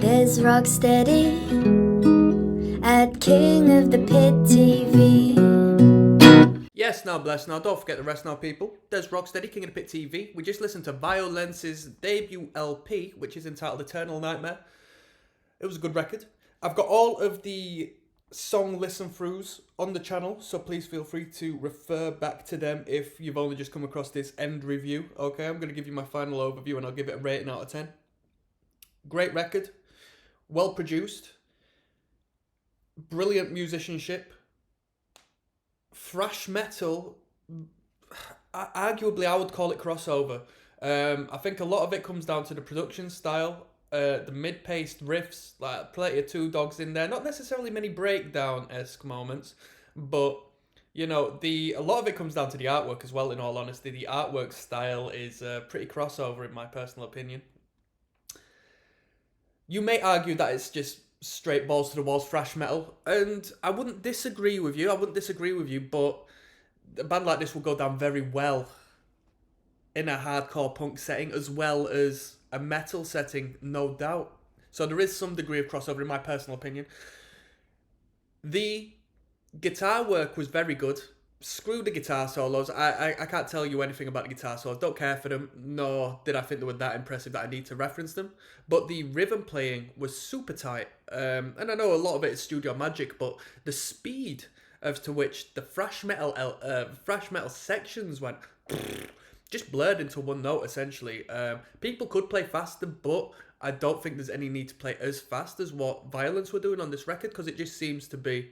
Dezrocksteady at King of the Pit TV. Yes, now bless. Now don't forget the rest now, people. There's Rocksteady, King of the Pit TV. We just listened to Vio-Lence's debut LP, which is entitled Eternal Nightmare. It was a good record. I've got all of the song listen-throughs on the channel, so please feel free to refer back to them if you've only just come across this end review. Okay, I'm going to give you my final overview and I'll give it a rating out of 10. Great record. Well produced. Brilliant musicianship. Thrash metal, arguably I would call it crossover. I think a lot of it comes down to the production style, the mid-paced riffs, like plenty of Two Dogs in there. Not necessarily many breakdown-esque moments, but you know, a lot of it comes down to the artwork as well. In all honesty, the artwork style is pretty crossover in my personal opinion. You may argue that it's just straight balls to the walls thrash metal, and I wouldn't disagree with you. But a band like this will go down very well in a hardcore punk setting as well as a metal setting, no doubt. So there is some degree of crossover in my personal opinion. The guitar work was very good. Screw the guitar solos. I can't tell you anything about the guitar solos. Don't care for them, nor did I think they were that impressive that I need to reference them. But the rhythm playing was super tight. And I know a lot of it is studio magic, but the speed as to which the thrash metal sections went just blurred into one note essentially. People could play faster, but I don't think there's any need to play as fast as what Vio-Lence were doing on this record, because it just seems to be,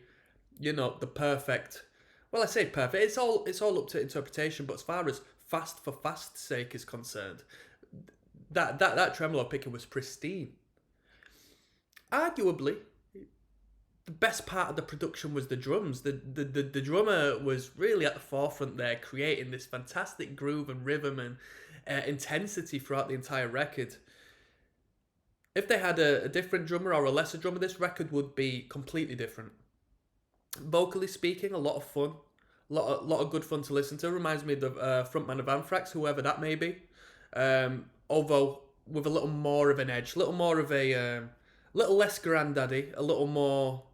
you know, the perfect. Well, I say perfect. It's all up to interpretation. But as far as fast for fast's sake is concerned, that tremolo picking was pristine. Arguably, the best part of the production was the drums. The drummer was really at the forefront there, creating this fantastic groove and rhythm and intensity throughout the entire record. If they had a different drummer or a lesser drummer, this record would be completely different. Vocally speaking, a lot of fun, a lot of good fun to listen to. Reminds me of the frontman of Anthrax, whoever that may be. Although with a little more of an edge, a little more of a little less granddaddy, a little more,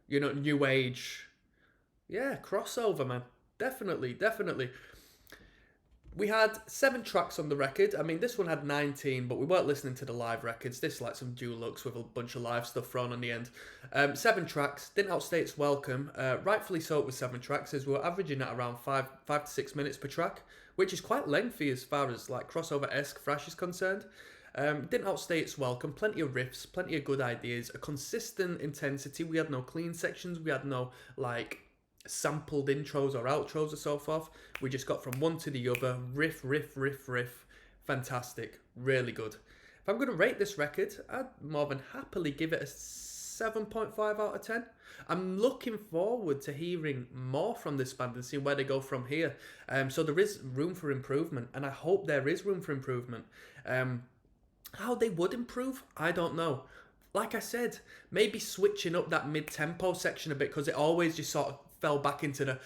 you know, new age. Yeah, crossover, man. Definitely. We had 7 tracks on the record. I mean, this one had 19, but we weren't listening to the live records. This is like some deluxe with a bunch of live stuff thrown on the end. 7 tracks, didn't outstay its welcome. Rightfully so, it was 7 tracks, as we were averaging at around 5 to 6 minutes per track, which is quite lengthy as far as like crossover-esque thrash is concerned. Didn't outstay its welcome. Plenty of riffs, plenty of good ideas, a consistent intensity. We had no clean sections. We had no like sampled intros or outros or so forth. We just got from one to the other, riff. Fantastic, really good. If I'm going to rate this record, I'd more than happily give it a 7.5 out of 10. I'm looking forward to hearing more from this band and seeing where they go from here. So there is room for improvement, and I hope there is room for improvement. How they would improve, I don't know. Like I said, maybe switching up that mid-tempo section a bit, because it always just sort of fell back into the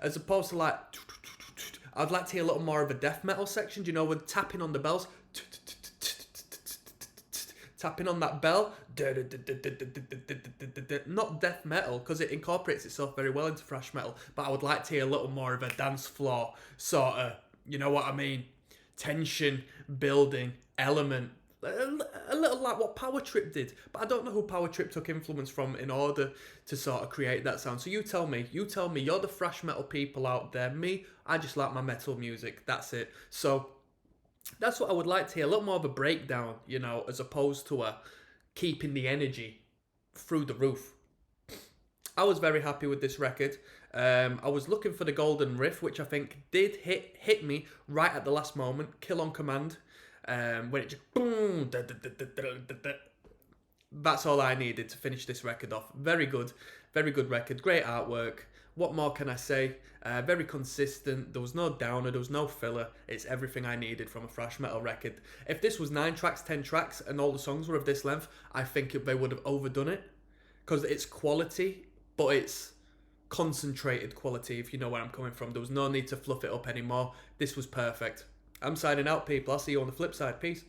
as opposed to like I'd like to hear a little more of a death metal section, do you know, with tapping on the bells, tapping on that bell, not death metal because it incorporates itself very well into thrash metal, but I would like to hear a little more of a dance floor sort of, you know what I mean, tension building element. A little like what Power Trip did, but I don't know who Power Trip took influence from in order to sort of create that sound. So you tell me, you're the thrash metal people out there. Me, I just like my metal music, that's it. So that's what I would like to hear, a little more of a breakdown, you know, as opposed to a keeping the energy through the roof. I was very happy with this record. I was looking for the golden riff, which I think did hit me right at the last moment, kill on command. When it just boom, that's all I needed to finish this record off. Very good record, great artwork. What more can I say? Very consistent. There was no downer, there was no filler. It's everything I needed from a thrash metal record. If this was 9 tracks, 10 tracks, and all the songs were of this length, I think they would have overdone it, because it's quality, but it's concentrated quality, if you know where I'm coming from. There was no need to fluff it up anymore. This was perfect. I'm signing out, people. I'll see you on the flip side. Peace.